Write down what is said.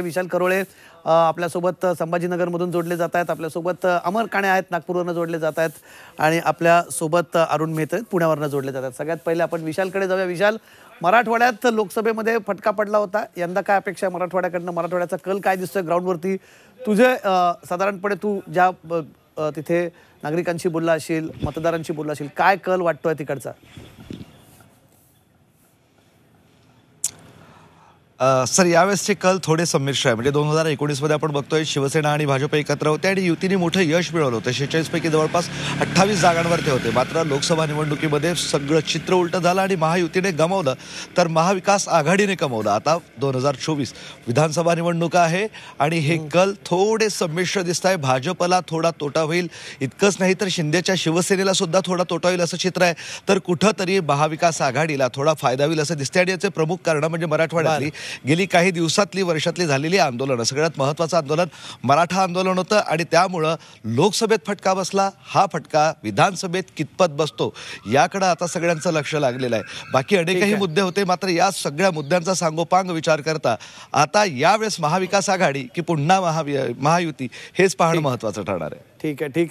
विशाल करोळे आपल्यासोबत संभाजीनगरमधून जोडले जात आहेत, आपल्यासोबत अमर काणे आहेत नागपूरवरून जोडले जात आहेत आणि आपल्यासोबत अरुण मेहते पुण्यावरून जोडले जात आहेत। सगळ्यात पहिले आपण विशालकडे जाऊया। विशाल, मराठवाड्यात लोकसभेमध्ये फटका पडला होता, यंदा काय अपेक्षा मराठवाड्याकडनं? मराठवाड्याचा कल काय दिसतोय ग्राउंडवरती? तुझे साधारणपणे तू ज्या तिथे नागरिकांशी बोलला असेल, मतदारांशी बोलला असेल, काय कल वाटतोय तिकडचा? सर, यावेळेसचे कल थोडे संमिश्र आहे। म्हणजे 2019 मध्ये आपण बघतोय शिवसेना आणि भाजप एकत्र होते आणि युतीने मोठं यश मिळवलं होतं। 46 पैकी जवळपास 28 जागांवर ते होते। मात्र लोकसभा निवडणुकीमध्ये सगळं चित्र उलटं झालं आणि महायुतीने गमावलं तर महाविकास आघाडीने कमावलं। आता 2024 विधानसभा निवडणुका आहे आणि हे कल थोडे संमिश्र दिसत आहे। भाजपला थोडा तोटा होईल इतकंच नाही तर शिंदेच्या शिवसेनेला सुद्धा थोडा तोटा होईल असं चित्र आहे, तर कुठंतरी महाविकास आघाडीला थोडा फायदा होईल असं दिसते। आणि याचे प्रमुख कारण म्हणजे मराठवाड्यातली गेली काही दिवसातली वर्षातली झालेली आंदोलन, सगळ्यात महत्त्वाचं आंदोलन मराठा आंदोलन होतं आणि त्यामुळं लोकसभेत फटका बसला। हा फटका विधानसभेत कितपत बसतो याकडे आता सगळ्यांचं लक्ष लागलेलं आहे। बाकी अनेकही मुद्दे होते, मात्र या सगळ्या मुद्द्यांचा सांगोपांग विचार करता आता यावेळेस महाविकास आघाडी की पुन्हा महायुती हेच पाहणं महत्त्वाचं ठरणार आहे। ठीक आहे, ठीक।